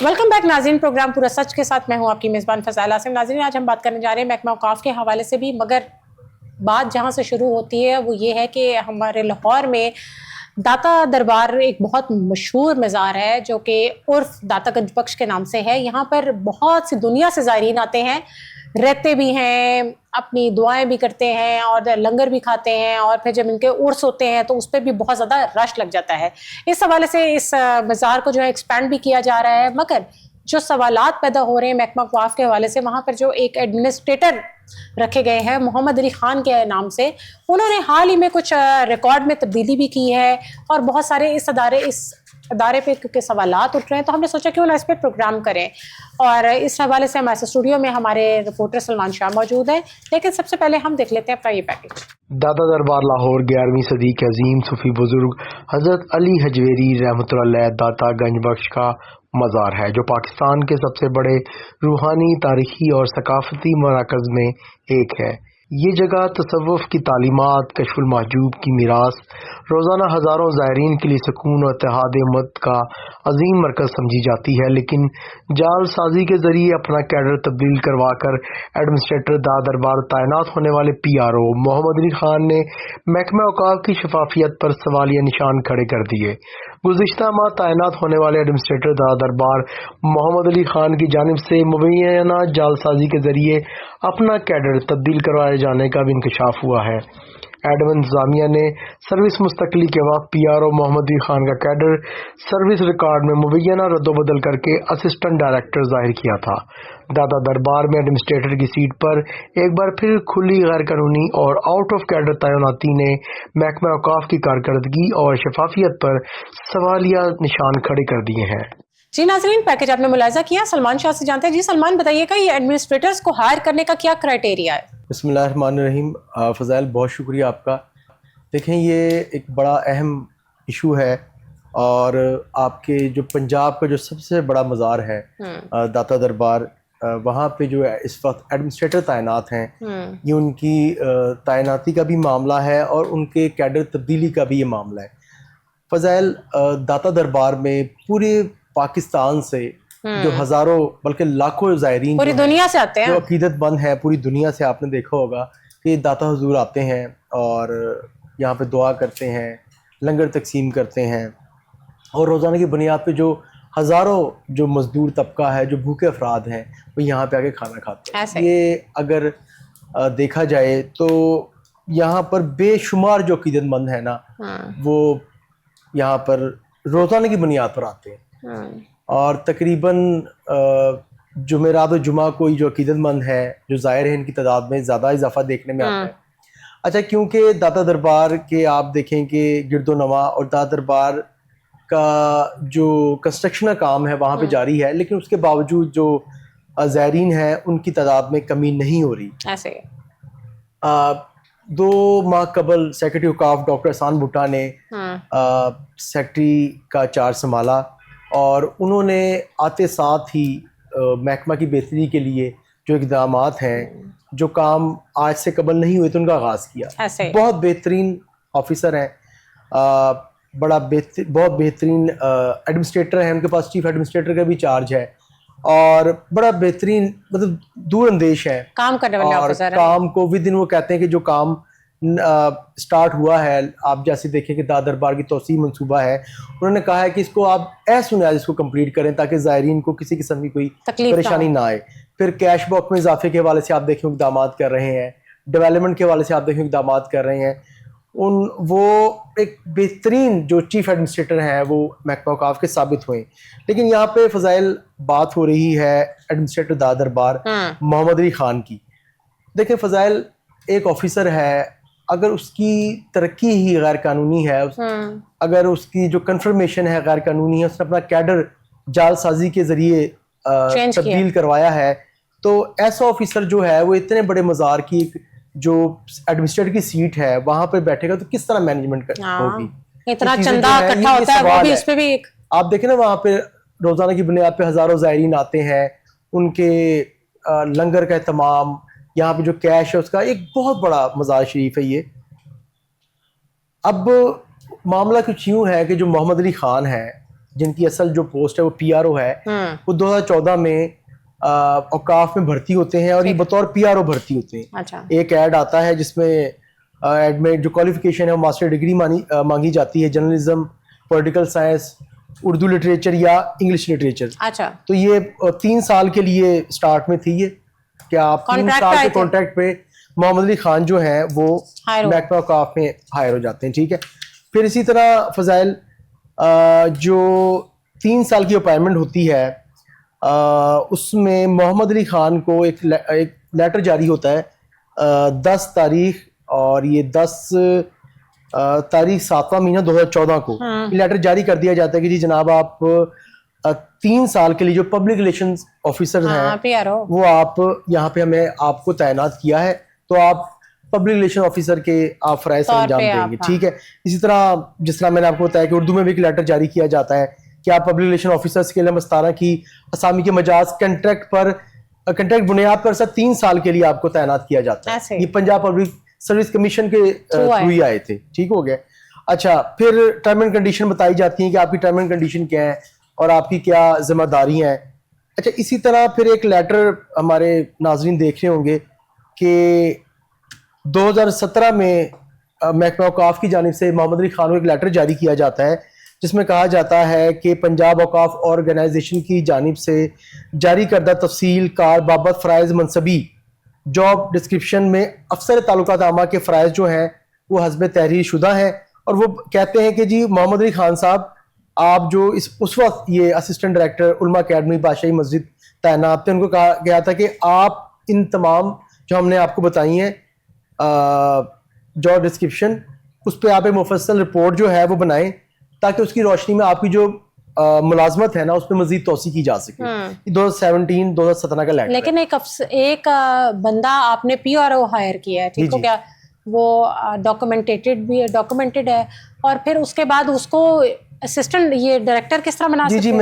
Welcome back नाज़रीन, programme पूरा सच के साथ मैं हूं आपकी मेज़बान फ़ज़ाइल आसिम। नाज़रीन, आज हम बात करने जा रहे हैं महकमा औक़ाफ़ के हवाले से भी, मगर बात जहां से शुरू होती है वो ये है कि हमारे लाहौर में दाता दरबार एक बहुत मशहूर मज़ार है जो कि उर्फ दाता गंज बख्श के नाम से है। यहाँ पर बहुत सी दुनिया से ज़ायरीन आते हैं, रहते भी हैं, अपनी दुआएं भी करते हैं और लंगर भी खाते हैं, और फिर जब इनके उर्स होते हैं तो उस पर भी बहुत ज़्यादा रश लग जाता है। इस हवाले से इस मज़ार को जो है एक्सपेंड भी किया जा रहा है, मगर जो सवालात पैदा हो रहे हैं महकमा औक़ाफ़ के हवाले से, वहाँ पर जो एक एडमिनिस्ट्रेटर रखे गए हैं मोहम्मद अली ख़ान के नाम से, उन्होंने हाल ही में कुछ रिकॉर्ड में तब्दीली भी की है और बहुत सारे इस अदारे पे क्योंकि सवालात उठ रहे हैं तो हमने सोचा क्यों ना इस पर प्रोग्राम करें। और इस हवाले से हमारे स्टूडियो में हमारे रिपोर्टर सलमान शाह मौजूद है, लेकिन सबसे पहले हम देख लेते हैं अपना ये पैकेज। दाता दरबार लाहौर 11वीं सदी के अजीम सूफी बुजुर्ग हज़रत अली हजवेरी रहमतुल्लाह अलैह दाता गंज बख्श का मज़ार है, जो पाकिस्तान के सबसे बड़े रूहानी, तारीखी और सकाफती मराकज़ में एक है। ये जगह तसव्वुफ़ की तालीमात, कश्फुल महजूब की मीरास, रोज़ाना हज़ारों ज़ायरीन के लिए सुकून और इत्तेहाद उम्मत का अजीम मरकज़ समझी जाती है, लेकिन जालसाजी के ज़रिए अपना कैडर तब्दील करवा कर एडमिनिस्ट्रेटर दाता दरबार तैनात होने वाले PRO मोहम्मद अली ख़ान ने महकमा औक़ाफ़ की शफाफियत पर सवालिया निशान खड़े कर दिए। गुज़िश्ता माह तैनात होने वाले एडमिनिस्ट्रेटर दाता दरबार मोहम्मद अली ख़ान की जानिब से मुबैना जालसाजी के ज़रिए अपना कैडर तब्दील करवाए जाने का भी इंकशाफ हुआ है। एडम इंतज़ामिया ने सर्विस मुस्तकली के वक्त PRO मोहम्मद अली ख़ान का कैडर सर्विस रिकॉर्ड में मुबैना रद्दोबदल करके असिस्टेंट डायरेक्टर जाहिर किया था। दाता दरबार में एडमिनिस्ट्रेटर की सीट पर एक बार फिर खुली गैर कानूनी और आउट ऑफ कैडर तैनाती ने महकमा औक़ाफ़ की कारकर्दगी और शफाफियत पर सवालिया निशान खड़े कर दिए हैं। जी नाज़रीन, पैकेज आपने मुलाहिज़ा किया। सलमान शाह से जानते हैं। जी सलमान, बताइएगा ये एडमिनिस्ट्रेटर्स को हायर करने का क्या क्राइटेरिया है? बिस्मिल्लाहिर्रहमानिर्रहीम। फ़ज़ाइल, बहुत शुक्रिया आपका। देखें, ये एक बड़ा अहम इशू है और आपके जो पंजाब का जो सबसे बड़ा मज़ार है दाता दरबार, वहाँ पे जो है इस वक्त एडमिनिस्ट्रेटर तैनात हैं, ये उनकी तैनाती का भी मामला है और उनके कैडर तब्दीली का भी ये मामला है। फ़ज़ाइल, दाता दरबार में पूरे पाकिस्तान से जो हज़ारों बल्कि लाखों ज़ायरीन पूरी दुनिया से आते हैं, जो अकीदतमंद हैं पूरी दुनिया से, आपने देखा होगा कि दाता हुजूर आते हैं और यहाँ पे दुआ करते हैं, लंगर तकसीम करते हैं, और रोज़ाना की बुनियाद पे जो हज़ारों जो मज़दूर तबका है, जो भूखे अफराद हैं, वो यहाँ पे आके खाना खाते हैं। ये अगर देखा जाए तो यहाँ पर बेशुमार जो अकीदतमंद है ना, वो यहाँ पर रोज़ाना की बुनियाद पर आते हैं और तकरीबन जुमेरात और जुमा को जो अकीदतमंद है, जो ज़ाहिर है, इनकी तादाद में ज़्यादा इजाफा देखने में आता है। अच्छा, क्योंकि दाता दरबार के आप देखें कि गिरदोनवा और दाता दरबार का जो कंस्ट्रक्शन का काम है वहाँ पे जारी है, लेकिन उसके बावजूद जो ज़ायरीन हैं उनकी तादाद में कमी नहीं हो रही। ऐसे 2 माह कबल सेक्रेटरी औक़ाफ़ डॉक्टर एहसान भुट्टा ने सेक्रेटरी का चार्ज संभाला और उन्होंने आते साथ ही महकमा की बेहतरी के लिए जो इक़दामात हैं, जो काम आज से कबल नहीं हुए थे, उनका आगाज़ किया। बहुत बेहतरीन ऑफिसर हैं, बहुत बेहतरीन एडमिनिस्ट्रेटर हैं, उनके पास चीफ एडमिनिस्ट्रेटर का भी चार्ज है और बड़ा बेहतरीन, मतलब दूरअंदेश है काम करने वाले ऑफिसर हैं। काम को विद इन वो कहते हैं कि जो काम स्टार्ट हुआ है, आप जैसे देखें कि दाता दरबार की तोसी मंसूबा है, उन्होंने कहा है कि इसको आप ऐसे इसको कंप्लीट करें ताकि ज़ायरीन को किसी किस्म की कोई परेशानी ना आए। फिर कैश बॉक्स में इजाफे के हवाले से आप देखें इक़दामात कर रहे हैं, डेवलपमेंट के हवाले से आप देखें इक़दामात कर रहे हैं। वो एक बेहतरीन जो चीफ एडमिनिस्ट्रेटर हैं वो महकमा औक़ाफ़ के साबित हुए। लेकिन यहाँ पे फ़ज़ाइल बात हो रही है एडमिनिस्ट्रेटर दाता दरबार मोहम्मद अली ख़ान की। देखें फ़ज़ाइल, एक ऑफिसर है, अगर उसकी तरक्की ही गैर कानूनी है, अगर उसकी जो कन्फर्मेशन है गैर कानूनी है, उसने अपना कैडर जालसाजी के ज़रिए तब्दील करवाया है, तो ऐसा ऑफिसर जो है वो इतने बड़े मज़ार की जो एडमिनिस्ट्रेटर की सीट है वहाँ पे बैठेगा तो किस तरह मैनेजमेंट होगी? इतना चंदा इकट्ठा होता है, वो भी उस पे भी एक आप देखें ना, वहाँ पे रोज़ाना की बुनियाद पे हज़ारों ज़ायरीन आते हैं, उनके लंगर का एहतमाम, यहाँ पे जो कैश है उसका एक बहुत बड़ा मज़ार शरीफ है ये। अब मामला कुछ यूँ है कि जो मोहम्मद अली ख़ान है जिनकी असल जो पोस्ट है वो PRO है, वो 2014 में औकाफ में भर्ती होते हैं और ये बतौर PRO भर्ती होते हैं। अच्छा। एक ऐड आता है जिसमें ऐड में जो क्वालिफिकेशन है वो मास्टर डिग्री मांगी जाती है, journalism, political science, Urdu literature या इंग्लिश लिटरेचर। अच्छा। तो ये 3 साल के लिए स्टार्ट में थी ये, कि आप 3 साल के कॉन्ट्रैक्ट पे मोहम्मद अली खान जो है वो महकमा औकाफ में हायर हो जाते हैं। ठीक है। फिर इसी तरह फजाइल जो 3 साल की अपॉइंटमेंट होती है उसमें मोहम्मद अली खान को एक लेटर जारी होता है 10 तारीख, और ये 10 तारीख 7वां महीना 2014 को लेटर जारी कर दिया जाता है कि जी जनाब आप 3 साल के लिए जो पब्लिक रिलेशंस ऑफिसर हैं वो आप यहाँ पे हमें आपको तैनात किया है, तो आप पब्लिक रिलेशन ऑफिसर के आप फराइज अंजाम देंगे। ठीक है। इसी तरह जिस तरह मैंने आपको बताया कि उर्दू में भी एक लेटर जारी किया जाता है कि आप पब्लिक रिलेशन ऑफिसर्स के लिए मस्ताना की असामी के मजाज कंट्रैक्ट बुनियाद पर 3 साल के लिए आपको तैनात किया जाता है। ये पंजाब पब्लिक सर्विस कमीशन के थ्रू ही आए थे। ठीक हो गया। अच्छा, फिर टर्म एंड कंडीशन बताई जाती है कि आपकी टर्म एंड कंडीशन क्या है और आपकी क्या जिम्मेदारी है। अच्छा, इसी तरह फिर एक लेटर हमारे नाजरीन देख रहे होंगे कि 2017 में महकमा औकाफ की जानिब से मोहम्मद अली खान को एक लेटर जारी किया जाता है जिसमें कहा जाता है कि पंजाब औकाफ ऑर्गेनाइजेशन की जानिब से जारी करदा तफसील कार बाबत फ़राइज़ मनसबी जॉब डिस्क्रिप्शन में अफसर ताल्लुकात आमा के फ़राइज़ जो हैं वो हस्ब तहरीर शुदा हैं, और वो कहते हैं कि जी मोहम्मद अली खान साहब आप जो उस वक्त ये असिस्टेंट डायरेक्टर उलमा अकेडमी बादशाही मस्जिद तैनात थे, उनको कहा गया था कि आप इन तमाम जो हमने आपको बताई हैं जॉब डिस्क्रिप्शन उस पर आप एक मुफस्सल रिपोर्ट जो है वो बनाएं ताकि उसकी रोशनी में आपकी जो मुलाजमत है ना उस पर मजीद तोसी की जा सके। 2017 का लेटर। लेकिन एक बंदा आपने PRO हायर किया है, ठीक हो क्या, वो डॉक्यूमेंटेड है, और फिर उसके बाद उसको असिस्टेंट ये डायरेक्टर किस तरह बना सकते हैं?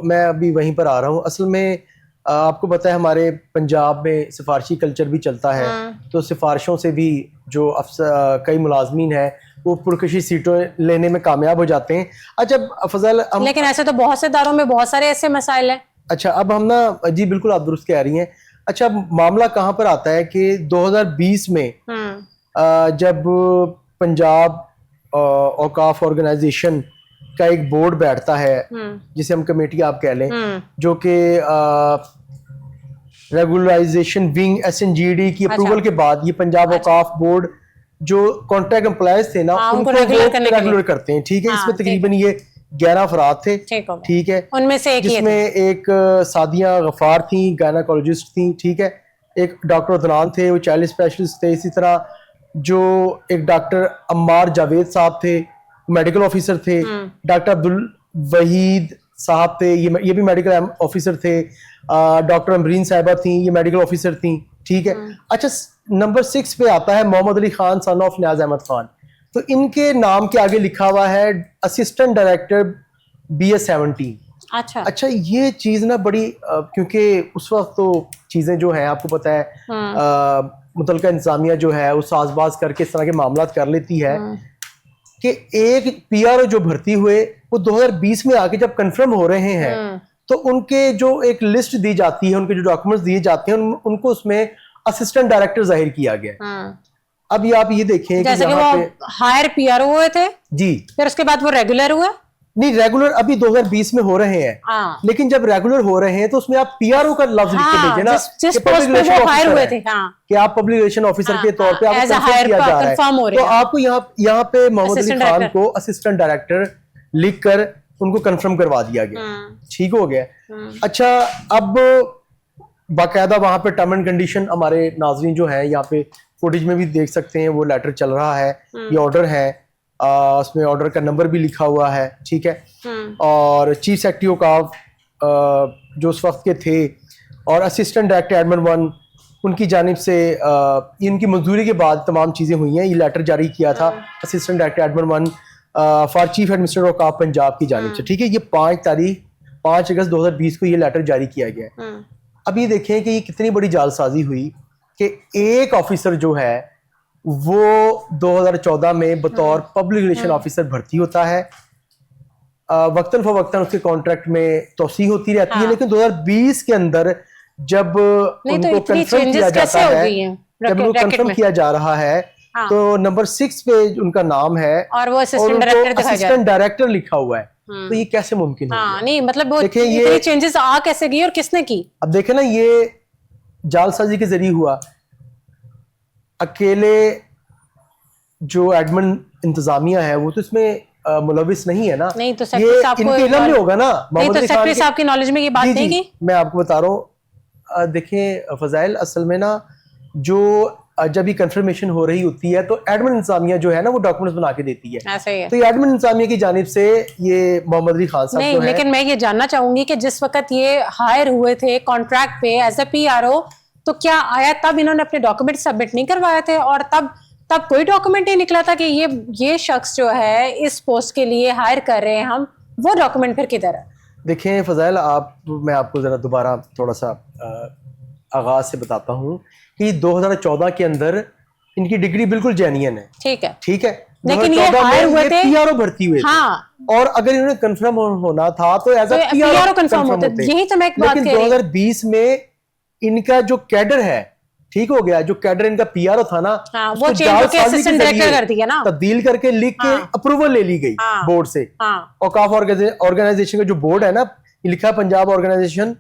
मैं अभी वहीं पर आ रहा हूँ। असल में आपको पता है हमारे पंजाब में सिफारशी कल्चर भी चलता है, तो सिफारिशों से भी जो कई मुलाजमीन है वो पुरकशी सीटों लेने में कामयाब हो जाते हैं। अच्छा फजल, लेकिन ऐसे तो बहुत से दारों में बहुत सारे ऐसे मसाइल हैं। अच्छा, अब हम ना जी बिल्कुल आप दुरुस्त कह रही हैं। अच्छा, मामला कहाँ पर आता है कि 2020 में जब पंजाब औकाफ ऑर्गेनाइजेशन का एक बोर्ड बैठता है जिसे हम कमेटी आप कह लें, जो कि रेगुलराइजेशन विंग SNGD की अप्रूवल के बाद ये पंजाब औकाफ बोर्ड जो कॉन्ट्रैक्ट एम्प्लॉयज थे ना उनको रेगुलर करते हैं। ठीक है। इसमें तकरीबन ये 11 अफराद थे। ठीक है। उनमें से जिसमें एक सादिया गफार थी, गायनाकोलॉजिस्ट थी। ठीक है। एक डॉक्टर अदनान थे, वो चाइल्ड स्पेशलिस्ट थे। इसी तरह जो एक डॉक्टर अम्मार जावेद साहब थे, मेडिकल ऑफिसर थे। डॉक्टर अब्दुल वहीद साहब थे, ये भी मेडिकल ऑफिसर थे। डॉक्टर अमरीन साहिबा थी, ये मेडिकल ऑफिसर थी। ठीक है। अच्छा, नंबर 6 पे आता है मोहम्मद अली खान सन ऑफ नियाज अहमद खान, तो इनके नाम के आगे लिखा हुआ है असिस्टेंट डायरेक्टर BS17। अच्छा, ये चीज ना बड़ी क्योंकि उस वक्त तो चीजें जो है आपको पता है मुतलका इंतजामिया जो है वो साजबाज करके इस तरह के मामला कर लेती है कि एक PRO जो भर्ती हुए वो 2020 में आके जब कंफर्म हो रहे हैं तो उनके जो एक लिस्ट दी जाती है, उनके जो डॉक्यूमेंट्स दिए जाते हैं उनको उसमें असिस्टेंट डायरेक्टर जाहिर किया गया। अब ये आप ये देखें जैसे कि वो हायर PRO हुए थे जी, फिर उसके बाद वो रेगुलर हुआ। नहीं, रेगुलर अभी 2020 में हो रहे हैं, लेकिन जब रेगुलर हो रहे हैं तो उसमें आप PRO का लफ्ज लिख के भेजें ना, जिस पोस्ट पे वो हायर हुए थे कि आप पब्लिक रिलेशन ऑफिसर के तौर पे आपको कंफर्म किया जा रहा है, तो आपको यहाँ पे मोहम्मद अली खान को असिस्टेंट डायरेक्टर लिख कर उनको कंफर्म करवा दिया गया। ठीक हो गया। अच्छा, अब बाकायदा वहां पे टर्म एंड कंडीशन हमारे नाजरीन जो है यहाँ पे फुटेज में भी देख सकते हैं, वो लेटर चल रहा है, ये ऑर्डर है, उसमें ऑर्डर का नंबर भी लिखा हुआ है। ठीक है। और चीफ सेक्रेटरी ऑफ जो उस वक्त के थे और असिस्टेंट डायरेक्टर एडमिन 1 उनकी जानिब से इनकी मंजूरी के बाद तमाम चीज़ें हुई हैं। ये लेटर जारी किया था assistant director admin 1 for chief administrator of Punjab की जानिब से। ठीक है। ये 5 अगस्त 2020 को ये लेटर जारी किया गया। अब ये देखें कि ये कितनी बड़ी जालसाजी हुई कि एक ऑफिसर जो है वो 2014 में बतौर पब्लिक रिलेशन ऑफिसर भर्ती होता है। वक्तन फवक्तन उसके कॉन्ट्रैक्ट में तोसी होती रहती है, हाँ। लेकिन 2020 के अंदर जब नहीं तो उनको इतनी कंफर्म किया चेंजेस कैसे जाता हो है, गई हैं जब उनको रैकेट कंफर्म में? किया जा रहा है, हाँ। तो नंबर 6 पे उनका नाम है और वो और असिस्टेंट उनको डायरेक्टर दिखाया जा रहा असिस्टेंट डायरेक्टर लिखा हुआ है। तो ये कैसे मुमकिन है। हो हाँ गया? नहीं मतलब वो देखिए ये- इतनी चेंजेस आ कैसे गई और किसने की? अब देखे ना, ये जालसाजी के जरिए हुआ। अकेले जो एडमिन इंतजामिया है वो तो इसमें मुलविस नहीं है ना। नहीं तो ये सेक्रेटरी साहब को इनके इल्म में होगा ना। नहीं मोहम्मद तो अली खान सेक्रेटरी के- साहब की नॉलेज में ये बात जी, नहीं जी, की? मैं आपको बता रहा हूँ। देखें फजाइल, असल में ना जो जब ये कंफर्मेशन हो रही होती है तो एडमिन इंतजामिया जो है ना वो डॉक्यूमेंट्स बना के देती है। ऐसे ही है। तो ये एडमिन इंतजामिया की जानिब से ये मोहम्मद अली खान साहब नहीं जो है, लेकिन मैं ये जानना चाहूंगी कि जिस वक्त ये हायर हुए थे कॉन्ट्रैक्ट पे एज ए पीआरओ, तो क्या आया तब इन्होंने अपने डॉक्यूमेंट सबमिट नहीं करवाए थे? और तब कोई डॉक्यूमेंट नहीं निकला था कि ये शख्स जो है इस पोस्ट के लिए हायर कर रहे हैं हम, वो डॉक्यूमेंट फिर किधर है? देखें फजाइल, मैं आपको ज़रा दोबारा थोड़ा सा आगाज से बताता हूँ कि 2014 के अंदर इनकी डिग्री बिल्कुल जेन्युइन है। ठीक है, ठीक है, लेकिन ये 2014 में हायर हुए थे, पीआरओ भर्ती हुए थे। हाँ, और अगर इन्होंने कंफर्म होना था तो एज तो अ पीआरओ कंफर्म होते। यही तो मैं एक बात लेकिन कह रही हूँ। 2020 में इनका जो कैडर है, ठीक हो गया, जो कैडर इनका पीआरओ था ना, हाँ, उसको वो चेंज होके जालसाजी के असिस्टेंट डायरेक्टर जरिए कर दिया ना। तब्दील करके लिख के हाँ। अप्रूवल ले ली गई हाँ। बोर्ड से। हाँ। औकाफ ऑर्गेनाइजेशन का जो बोर्ड है ना, ये लिखा पंजाब ऑर्गेनाइजेशन,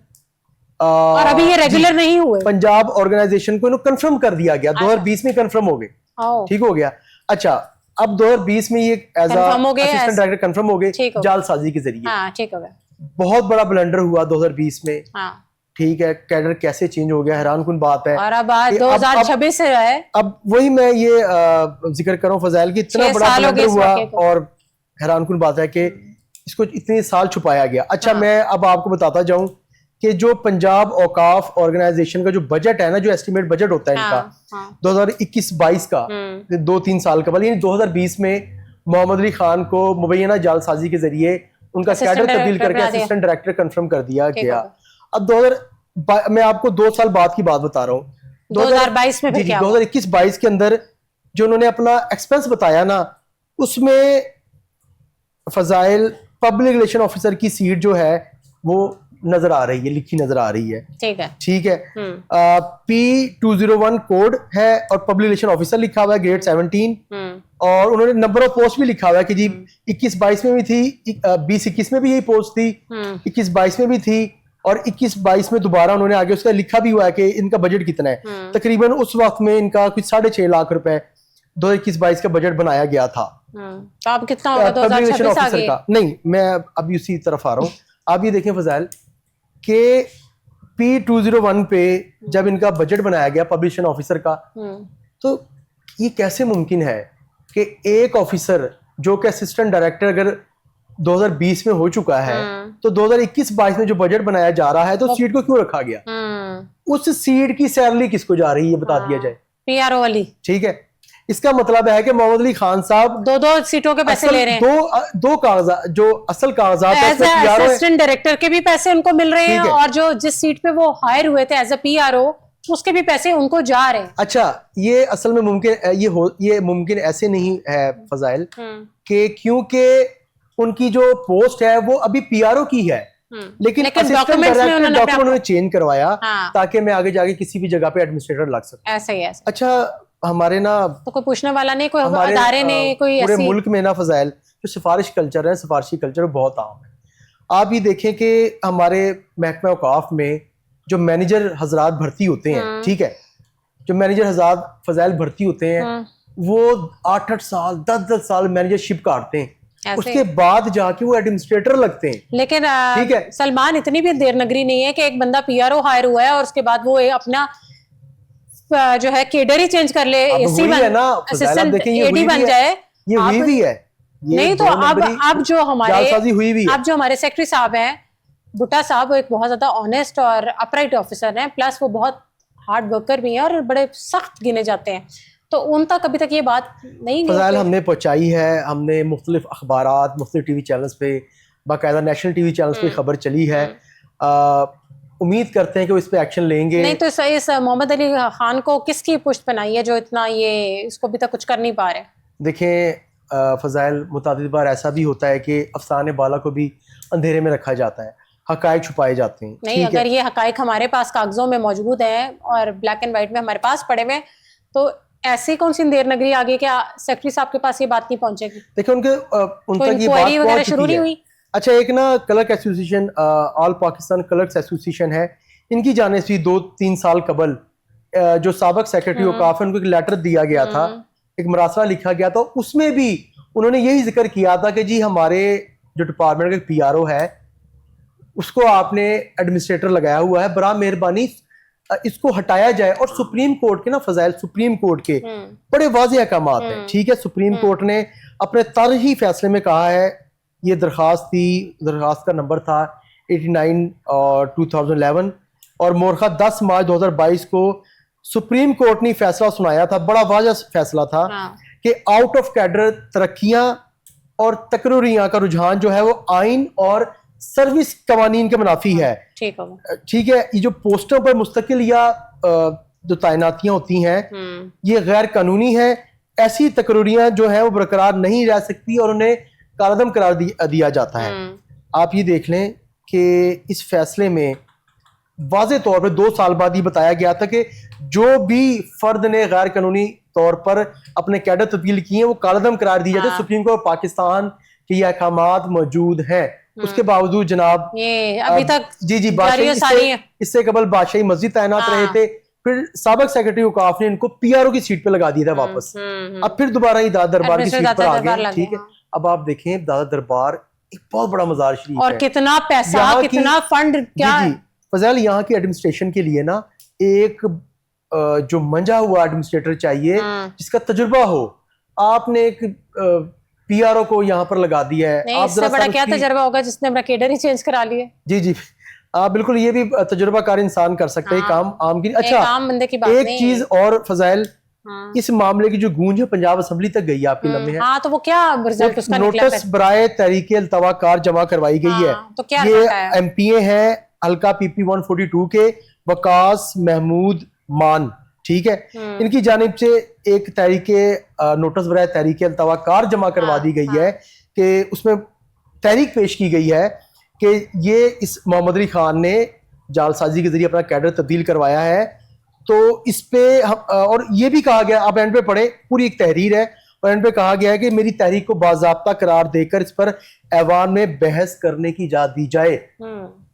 और अभी ये रेगुलर नहीं हुए। पंजाब ऑर्गेनाइजेशन को इन्होंने कंफर्म कर दिया गया। 2020 में कंफर्म हो गए। ओ, ठीक हो गया। अच्छा, अब 2020 में ये एज Confirm हो गए, असिस्टेंट डायरेक्टर कंफर्म हो गए ठीक हो गया। जालसाजी के जरिए। हाँ ठीक हो गया। बहुत बड़ा ब्लंडर हुआ 2020 में। हाँ। ठीक है, कैडर कैसे चेंज हो गया, हैरान कुन बात है। और अब आज कि 2026 से है। अब वही मैं ये जिक्र करूं फजाइल की, इतना 6 बड़ा साल हो ब्लंडर गए इस हुआ वाक़े को। और हैरान कुन बात है कि इसको इतने साल छुपाया गया। अच्छा, हाँ। मैं अब आपको बताता जाऊं कि जो पंजाब औकाफ ऑर्गेनाइजेशन का जो बजट है ना, जो एस्टिमेट बजट होता है इनका, हाँ। 2021-22 का, 2-3 साल का, यानी 2020 में मोहम्मद अली खान को मुबैना जालसाजी के जरिए उनका Assistant कैडर तब्दील Director करके बना दिया। असिस्टेंट डायरेक्टर कंफर्म कर दिया ठीक गया। हो अब मैं आपको 2 साल बाद की बात बता रहा हूँ। 2022 में फिर क्या हुआ? 2021-22 के अंदर जो उन्होंने अपना एक्सपेंस बताया ना, उसमें फजाइल पब्लिक रिलेशन ऑफिसर की सीट जो है वो नजर आ रही है, लिखी नजर आ रही है। ठीक है। ठीक है, P201 कोड है और पब्लिक रिलेशन ऑफिसर लिखा हुआ है, ग्रेड 17। और उन्होंने नंबर ऑफ पोस्ट भी लिखा हुआ है कि जी 21-22 में भी थी, 20-21 में भी यही पोस्ट थी, 21-22 में भी थी, और 21-22 में दोबारा उन्होंने आगे उसका लिखा भी हुआ है कि इनका बजट कितना है। तकरीबन उस वक्त में इनका कुछ 6.5 लाख रुपए 2021-22 का बजट बनाया गया था। तो अब कितना होगा? पब्लिक रिलेशन 2026 आ ऑफिसर गई। का नहीं, मैं अभी उसी तरफ आ रहा हूँ। आप ये देखें फजाइल के P201 पे जब इनका बजट बनाया गया पब्लिकेशन ऑफिसर का, तो ये कैसे मुमकिन है कि एक ऑफिसर जो कि असिस्टेंट डायरेक्टर अगर 2020 में हो चुका है, तो 2021-22 में जो बजट बनाया जा रहा है तो सीट को क्यों रखा गया? उस सीट की सैलरी किसको जा रही है, बता दिया जाए। पीआरओ वाली। ठीक है, इसका मतलब है कि मोहम्मद अली खान साहब 2 सीटों के पैसे ले रहे हैं। दो कागजात, जो असल कागजात है, एज असिस्टेंट डायरेक्टर के भी पैसे उनको मिल रहे हैं, ठीक है। और जो जिस सीट पे वो हायर हुए थे एज अ पीआरओ, उसके भी पैसे उनको जा रहे हैं। अच्छा, ये असल में मुमकिन ये मुमकिन ऐसे नहीं है फजाइल कि क्योंकि उनकी जो पोस्ट है वो अभी पीआरओ की है, लेकिन असिस्टेंट डॉक्यूमेंट्स में डायरेक्टर उन्होंने डॉक्यूमेंट उन्होंने चेंज करवाया हाँ। ताकि मैं आगे जाके किसी भी जगह पे एडमिनिस्ट्रेटर लग सकूं। ऐसा ही है। अच्छा, हमारे ना तो कोई पूछने वाला नहीं, कोई हमारे अदारे ने कोई पूरे ऐसी मुल्क में ना फजाइल जो सिफारिश कल्चर है, सिफारिशी कल्चर बहुत आम है। आप ये देखें कि हमारे महकमा औकाफ में जो मैनेजर हजरात भर्ती होते हैं, ठीक है, जो मैनेजर हजरात फजाइल भर्ती होते हैं, वो 8-8 साल 10-10 साल मैनेजरशिप काटते हैं, उसके बाद जाके वो एडमिनिस्ट्रेटर लगते हैं। लेकिन ठीक है, सलमान इतनी भी देर नगरी नहीं है कि एक बंदा पीआरओ हायर हुआ है और उसके बाद वो अपना जो है केडर ही चेंज कर ले, एसी बन, है ना असिस्टेंट देखिए, एडी बन जाए। ये हुई भी है। नहीं तो अब जो हमारे हुई भी है। अब जो हमारे सेक्रेटरी साहब हैं, भुट्टा साहब, वो एक बहुत ज्यादा ऑनेस्ट और अपराइट ऑफिसर हैं, प्लस वो बहुत हार्ड वर्कर भी हैं और बड़े सख्त गिने जाते हैं। तो उन तक अभी तक ये बात नहीं फजाइल हमने पहुंचाई है, हमने मुख्तलिफ अखबारात, मुख्तलिफ टीवी चैनल्स पे, बाकायदा नेशनल टीवी चैनल्स पे खबर चली है। उम्मीद करते हैं कि वो इस पे एक्शन लेंगे। नहीं तो इस मोहम्मद अली खान को किसकी पुष्ट बनाई है जो इतना ये इसको अभी तक कुछ कर नहीं पा रहे? देखें, फ़ज़ाइल मुतादिद बार ऐसा भी होता है कि अफसाने बाला को भी अंधेरे में रखा जाता है, हक़ाइक़ छुपाए जाते हैं। नहीं, अगर ये हक़ाइक़ हमारे पास कागजों में मौजूद हैं और ब्लैक एंड वाइट में हमारे पास पड़े हुए, तो ऐसी कौन सी अंधेर नगरी आ गई कि सेक्रेटरी साहब के पास ये बात नहीं पहुंचेगी? देखिए उन तक ये बात वगैरह शुरू नहीं हुई? अच्छा, एक ना clerk association, all Pakistan clerks association है, इनकी जाने से 2-3 साल कबल जो साबिक सेक्रेटरी औकाफ है उनको एक लेटर दिया गया था, एक मरासला लिखा गया था, उसमें भी उन्होंने यही जिक्र किया था कि जी हमारे जो डिपार्टमेंट का पीआरओ है उसको आपने एडमिनिस्ट्रेटर लगाया हुआ है, बड़ा मेहरबानी इसको हटाया जाए। और सुप्रीम कोर्ट के ना फ़ज़ाइल, सुप्रीम कोर्ट के बड़े वाज़ेह अहकामात हैं, ठीक है। सुप्रीम कोर्ट ने अपने तारीखी फैसले में कहा है, ये दरख्वास्त थी, दरख्वास्त का नंबर था 89 और 2011 और मोरखा 10 मार्च 2022 को सुप्रीम कोर्ट ने फैसला सुनाया था, बड़ा वाज़ेह फैसला था कि आउट ऑफ कैडर तरक्कियां और तकरीरियां का रुझान जो है वो आइन और सर्विस कवानीन के मुनाफी है। ठीक है, ये जो पोस्टों पर मुस्तकिल या जो तैनातियां होती हैं ये गैर कानूनी है, ऐसी तकरीरियां जो है वो बरकरार नहीं रह सकती और उन्हें कालदम करार दिया जाता है। आप ये देख लें कि इस फैसले में वाज़े तौर पर 2 साल बाद ये बताया गया था कि जो भी फर्द ने गैर कानूनी तौर पर अपने कैडर तब्दील किए वो कालदम करार दिए जाते। सुप्रीम कोर्ट पाकिस्तान के ये अहकामात मौजूद हैं, उसके बावजूद जनाब ये अभी तक जी इससे कबल बादशाही मस्जिद तैनात रहे थे, फिर साबिक सेक्रेटरी औकाफ ने इनको पीआरओ की सीट पे लगा दिया था वापस। अब फिर दोबारा ये दादा दरबार की सीट पर आ गए, ठीक है। अब आप देखें दादा दरबार एक बहुत बड़ा मज़ार शरीफ और कितना पैसा, कितना फंड, क्या फ़ज़ाइल यहाँ की एडमिनिस्ट्रेशन के लिए ना एक जो मंजा हुआ एडमिनिस्ट्रेटर चाहिए जिसका तजुर्बा हो। आपने एक पीआरओ को यहाँ पर लगा दिया है, आप इससे बड़ा क्या तजुर्बा होगा जिसने अपना कैडर ही चेंज करा लिया। जी आप बिल्कुल, ये भी तजुर्बाकार इंसान कर सकते हैं काम आम की। अच्छा, आम बंदे की बात एक चीज और फ़ज़ाइल, इस मामले की जो गूंज है पंजाब असम्बली तक गई है, आपकी लम्हे है। तो वो क्या रिजल्ट उसका निकला? नोटिस बराए तहरीक अल्तवा कार जमा करवाई गई है। तो क्या ये एमपीए है हल्का पीपी 142 के वकास महमूद मान, ठीक है। इनकी जानिब से एक तहरीके नोटिस बराए तहरीक अल्तवा कार जमा करवा दी गई है कि उसमें तहरीक पेश की गई है कि ये इस मोहम्मद अली खान ने जालसाजी के जरिए अपना कैडर तब्दील करवाया है। तो इस पे और ये भी कहा गया, आप एंड पे पढ़े, पूरी एक तहरीर है और एंड पे कहा गया है कि मेरी तहरीक को बाज़ाब्ता करार देकर इस पर ऐवान में बहस करने की इजाजत दी जाए,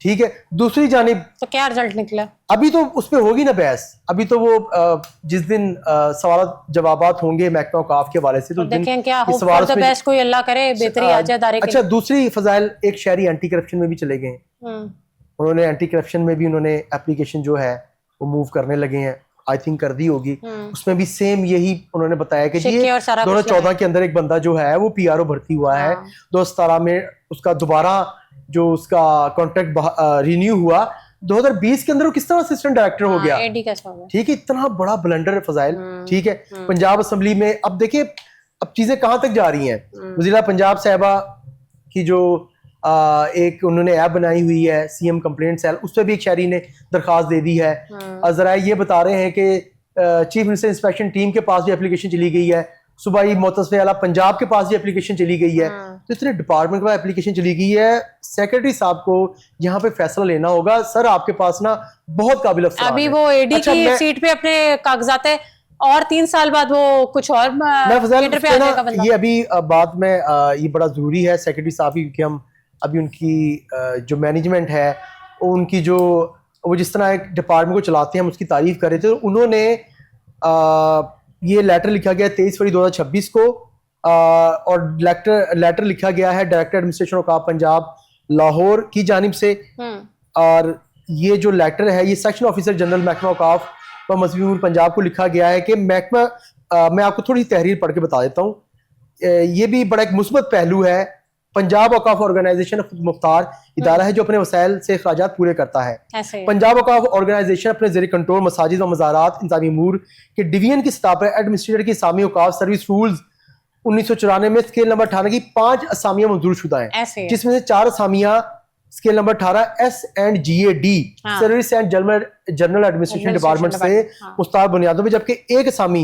ठीक है। दूसरी जानिब तो क्या रिजल्ट निकला? अभी तो उस पर होगी ना बहस, अभी तो वो जिस दिन सवाल जवाबात होंगे महकमा औकाफ के हवाले से तो देखें क्या हो, तो बहस कोई अल्लाह करे बेहतरी आ जाए दायरे के। अच्छा, दूसरी फ़ज़ाइल, एक शहरी एंटी करप्शन में भी चले गए, उन्होंने एंटी करप्शन में भी उन्होंने एप्लीकेशन जो है वो मूव करने लगे हैं, आई थिंक कर दी होगी। उसमें भी सेम यही उन्होंने बताया कि 2014 के अंदर एक बंदा जो है वो पीआरओ भर्ती हुआ है, 2017 में उसका दोबारा जो उसका कॉन्ट्रैक्ट रिन्यू हुआ, 2020 के अंदर वो किस तरह असिस्टेंट डायरेक्टर हो गया, ठीक है। इतना बड़ा ब्लंडर फ़ज़ाइल, ठीक है। पंजाब असम्बली में अब देखिए अब चीजें कहाँ तक जा रही हैं। वज़ीरा पंजाब साहिबा की जो एक उन्होंने ऐप बनाई हुई है सीएम कंप्लेंट सेल, उस पर भी एक शहरी ने दरख्वास्त दे दी है। जरा ये बता रहे हैं कि चीफ मिनिस्टर इंस्पेक्शन टीम के पास भी एप्लीकेशन चली गई है, सूबाई मोतसफ़े आला पंजाब के पास भी एप्लीकेशन चली गई है। तो इतने डिपार्टमेंट के पास एप्लीकेशन चली गई है। सेक्रेटरी साहब को यहाँ पे फैसला लेना होगा। सर आपके पास ना बहुत काबिल अफ़सर अभी वो एडी की सीट पे अपने कागजात है और 3 साल बाद वो कुछ और पे आ जाएगा बंदा। ये अभी बात में ये बड़ा जरूरी है सेक्रेटरी साहब की, क्योंकि हम अभी उनकी जो मैनेजमेंट है उनकी जो वो जिस तरह एक डिपार्टमेंट को चलाते हैं हम उसकी तारीफ कर रहे थे। तो उन्होंने ये लेटर लिखा गया 23 फरवरी 2026 को और लेटर लिखा गया है director administration of Punjab Lahore की जानिब से। और ये जो लेटर है ये सेक्शन ऑफिसर जनरल महकमा औकाफ व मज़हबी उमूर पंजाब को लिखा गया है कि महकमा, मैं आपको थोड़ी तहरीर पढ़ के बता देता हूँ। ये भी बड़ा एक मुस्बत पहलू है। पंजाब औकाफ ऑर्गेनाइजेशन खुद मुख्तार इदारा है जो अपने वसाइल से अखराजात पूरे करता है। पंजाब औकाफ ऑर्गेनाइजेशन अपने ज़ेरे कंट्रोल मसाजिद व मज़ारात इंसानी अमूर के डिवीजन की सतह पर एडमिनिस्ट्रेटर की इस्लामी औकाफ सर्विस रूल्स 1994 में स्केल नंबर 18 की 5 असामियां मंजूर शुदा हैं, जिसमें से 4 असामियां scale number 18 SNGAD service and general administration department से मुस्तार बुनियादों पर, जबकि एक असामी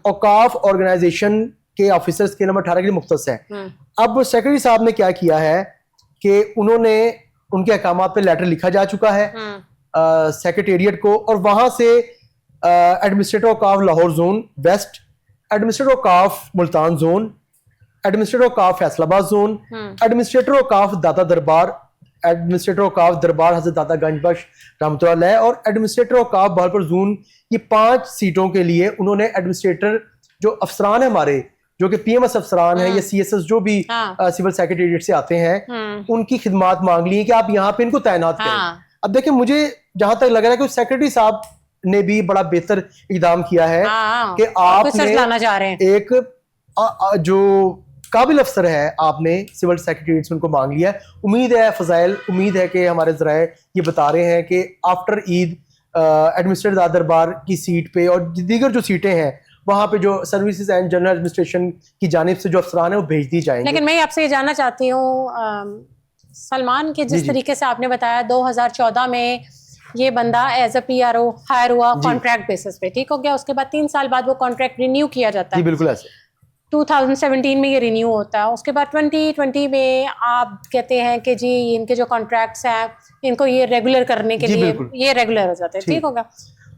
औकाफ ऑर्गेनाइजेशन के ऑफिसर्स के नंबर 18 के लिए मुख्तस है। अब सेक्रेटरी साहब ने क्या किया है कि उन्होंने उनके अहकामात पे लेटर लिखा जा चुका है सेक्रेटेरिएट को, और वहां से administrator of Lahore zone west, administrator of Multan zone, administrator of Faisalabad zone, administrator of Data Darbar, administrator of दरबार हजरत दाता गंजबख्श रहमतुल्लाह अलैह, और एडमिनिस्ट्रेटर ऑफ बहालपुर जोन, ये 5 सीटों के लिए उन्होंने एडमिनिस्ट्रेटर जो अफसरान है हमारे, जो कि पीएमएस अफसरान है या सीएसएस जो भी सिविल सेक्रेटेरिएट से आते हैं, उनकी खिदमात मांग ली है कि आप यहाँ पे इनको तैनात करें। अब देखिए, मुझे जहां तक लग रहा है कि सेक्रेटरी साहब ने भी बड़ा बेहतर इकदाम किया है कि आपने एक जो काबिल अफसर है आपने सिविल सेक्रेटरीट से उनको मांग लिया है। उम्मीद है फजाइल, उम्मीद है कि हमारे ज़राए ये बता रहे हैं कि आफ्टर ईद एडमिनिस्ट्रेटर दादा दरबार की सीट पे और दीगर जो सीटें हैं वहाँ पे जो सर्विसेज एंड जनरल एडमिनिस्ट्रेशन की जानिब से जो अफसरान है वो भेज दी जाएंगे। लेकिन मैं आपसे ये जानना चाहती हूँ, सलमान के जिस तरीके से आपने बताया 2014 में ये बंदा एज अ PRO हायर हुआ कॉन्ट्रैक्ट बेसिस पे, ठीक हो गया, उसके बाद 3 साल बाद वो कॉन्ट्रैक्ट रिन्यू किया जाता है। बिल्कुल ऐसे 2017 में ये रिन्यू होता है, उसके बाद 2020 में आप कहते हैं कि जी इनके जो कॉन्ट्रैक्ट्स हैं इनको ये रेगुलर करने के लिए ये रेगुलर हो जाते हैं, ठीक होगा।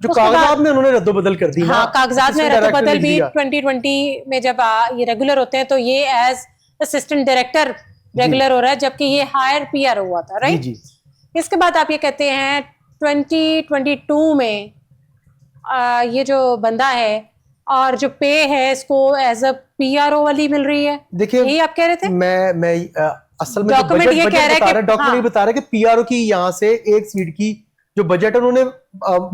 जो कागजात में उन्होंने रद्दो बदल कर दी, हाँ, कागजात में रद्दो बदल भी 2020 में जब ये रेगुलर होते हैं तो ये एज असिस्टेंट डायरेक्टर रेगुलर हो रहा है, जबकि ये हायर PRO हुआ था, राइट। इसके बाद आप ये कहते हैं 2022 में ये जो बंदा है और जो पे है इसको एज अ PRO वाली मिल रही है। देखिए, यही आप कह रहे थे। मैं असल में डॉक्यूमेंट ये कह रहा है कि डॉक्यूमेंट बता रहा है कि PRO की यहाँ से एक सीट की जो बजट उन्होंने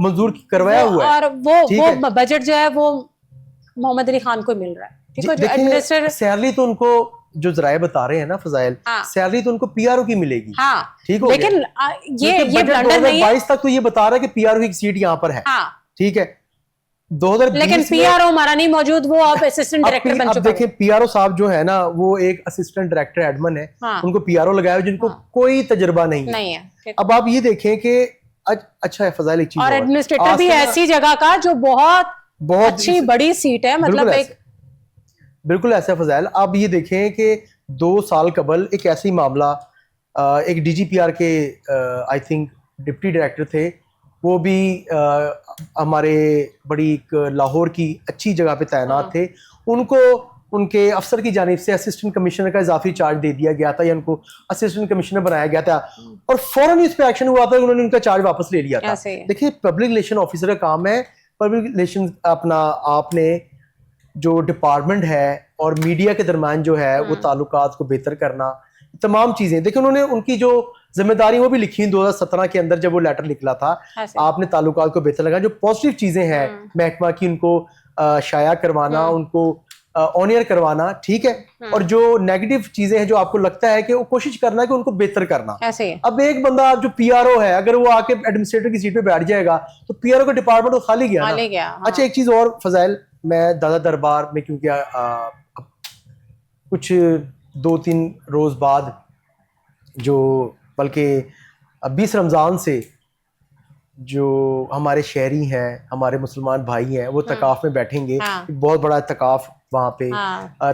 मंजूर करवाया हुआ है, और वो बजट जो है वो मोहम्मद अली खान को मिल रहा है, ठीक है। एडमिनिस्ट्रेटर सैलरी तो उनको जो जराए बता रहे हैं ना फजाइल, सैलरी तो उनको PRO की मिलेगी, ठीक हो, लेकिन ये ब्लंडर नहीं है। 2022 तक तो ये बता रहा है कि PRO की सीट यहाँ पर है, ठीक है। 2020 लेकिन PRO हमारा नहीं मौजूद, वो अब असिस्टेंट डायरेक्टर बन चुका है। देखिए, PRO साहब जो है ना वो एक असिस्टेंट डायरेक्टर एडमिन है, उनको PRO लगाया जिनको कोई तजुर्बा नहीं है। अब आप ये देखें कि अच्छा है फजाइल, एक चीज और एडमिनिस्ट्रेटर भी ऐसी जगह का जो बहुत अच्छी बड़ी सीट है, मतलब एक बिल्कुल ऐसा फजाइल। आप ये देखें कि 2 साल कबल एक ऐसी मामला, एक DGPR के आई थिंक डिप्टी डायरेक्टर थे, वो भी हमारे बड़ी एक लाहौर की अच्छी जगह पे तैनात थे, उनको उनके अफसर की जानिब से असिस्टेंट कमिश्नर का इजाफी चार्ज दे दिया गया था या उनको असिस्टेंट कमिश्नर बनाया गया था, और फौरन इस पे एक्शन हुआ था, उन्होंने उनका चार्ज वापस ले लिया था। देखिए, पब्लिक रिलेशन ऑफिसर का काम है, पब्लिक रिलेशन अपना आपने जो डिपार्टमेंट है और मीडिया के दरमियान जो है वो ताल्लुकात को बेहतर करना, तमाम चीजें। देखिए, उन्होंने उनकी जो जिम्मेदारी वो भी लिखी 2017 के अंदर जब वो लेटर निकला था, आपने ताल्लुकात को बेहतर लगा, जो पॉजिटिव चीजें हैं महकमा की उनको शाया करवाना, उनको ऑनियर करवाना, ठीक है, और जो नेगेटिव चीजें हैं जो आपको लगता है कि वो कोशिश करना है कि उनको बेहतर करना। अब एक बंदा जो PRO है, अगर वो आके एडमिनिस्ट्रेटर की सीट पे बैठ जाएगा तो PRO का डिपार्टमेंट तो खाली गया ना। अच्छा, एक चीज और फजाइल, मैं दादा दरबार में क्योंकि कुछ 2-3 रोज बाद, जो बल्कि 20 रमजान से जो हमारे शहरी हैं, हमारे मुसलमान भाई हैं, वो तकाफ में बैठेंगे। बहुत बड़ा तकाफ वहाँ पे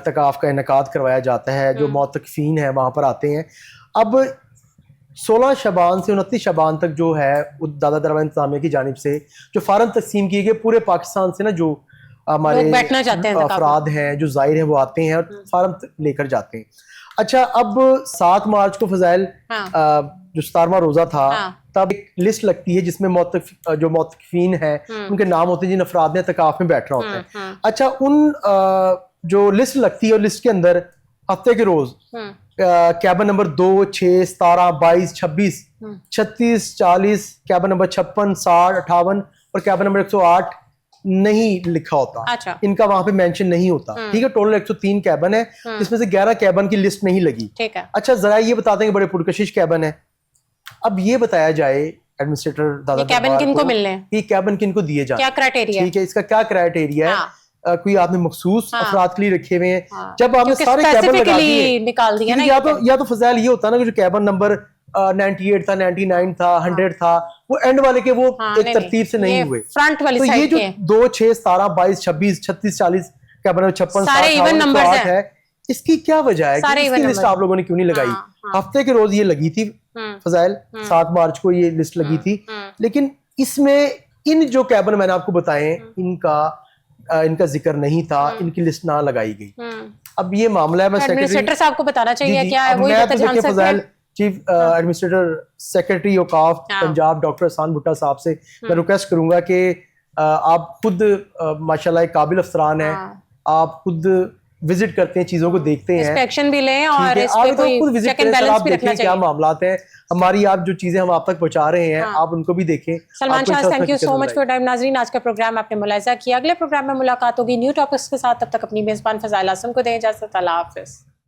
तकाफ का इनकाद करवाया जाता है, जो मोतकफीन है वहाँ पर आते हैं। अब 16 शबान से 29 शबान तक जो है दादा दरबार इंतजामिया की जानिब से जो फारम तकसीम किए गए पूरे पाकिस्तान से ना, जो हमारे अफराद हैं जो जाहिर हैं वो आते हैं और फार्म लेकर जाते हैं। अच्छा, अब 7 मार्च को फजाइल जो 17वां रोजा था, तब एक लिस्ट लगती है जिसमें जो मोतकफीन है उनके नाम होते हैं जिन अफराद ने तकाफ में बैठना होता है। अच्छा, उन जो लिस्ट लगती है और लिस्ट के अंदर हफ्ते के रोज कैबिन नंबर 2, 6, 17, 22, 26, 36, 40, कैबिन नंबर 56, 60, 58 और कैबिन नंबर 108 नहीं लिखा होता। अच्छा। इनका वहां पे मेंशन नहीं होता, ठीक है। टोटल 103 कैबिन है, जिसमें से 11 कैबिन की लिस्ट नहीं लगी, ठीक है। अच्छा, जरा ये बता दें कि बड़े पुरकशिश कैबिन है। अब ये बताया जाए एडमिनिस्ट्रेटर दादा कैबिन किनको मिलने हैं, ये कैबिन किनको दिए जाए, क्या क्राइटेरिया, ठीक है, इसका क्या क्राइटेरिया है। कोई आपने मखसूस अफराद के लिए रखे हुए हैं, जब आपने सारे कैबिन लगा दिए निकाल दिया ना, या तो फजाइल ये होता ना कि जो कैबिन नंबर 98 था, 99 था, 100 था, वो एंड वाले के वो एक तरतीब से नहीं हुए, फ्रंट वाली तो ये जो 2, 6, 17, 22, 26, 36, 40 कैबिनेट 56 सारे 60 even 58 numbers 108 है, इसकी क्या वजह है सारे कि even इसकी लिस्ट numbers आप लोगों ने क्यों नहीं लगाई? हाँ, हफ्ते के रोज ये लगी थी फजाइल, 7 मार्च को ये लिस्ट लगी थी, लेकिन इसमें इन जो कैबिन मैंने आपको बताए इनका जिक्र नहीं था, इनकी लिस्ट ना लगाई गई। अब ये मामला है, मैं एडमिनिस्ट्रेटर साहब को बताना चाहिए क्या है, अब वही मैं तो तो जान देखिए सकते फजाइल हैं। चीफ एडमिनिस्ट्रेटर सेक्रेटरी औकाफ पंजाब डॉक्टर हसन भुट्टा साहब से मैं रिक्वेस्ट करूंगा कि आप खुद माशाल्लाह एक काबिल अफसरान है, आप खुद विजिट करते हैं, चीजों को देखते हैं, इंस्पेक्शन भी लें और इस आप पे कोई खुद विजिट चेक एंड करें सर, बैलेंस आप भी रखना देखें क्या चाहिए। मामलात हैं हमारी, आप जो चीजें हम आप तक पहुंचा रहे हैं आप उनको भी देखें। सलमान आपको शाह, इंशाल्लाह थैंक यू उसमें सो दिक्कत मच फॉर टाइम। नाजरीन, आज का प्रोग्राम आपने मुलाहिजा किया, अगले प्रोग्राम में मुलाकात होगी न्यू टॉपिक्स के साथ, तब तक अपनी मेजबान फजाइल आसिम को दें इजाजत। अल्लाह हाफिज।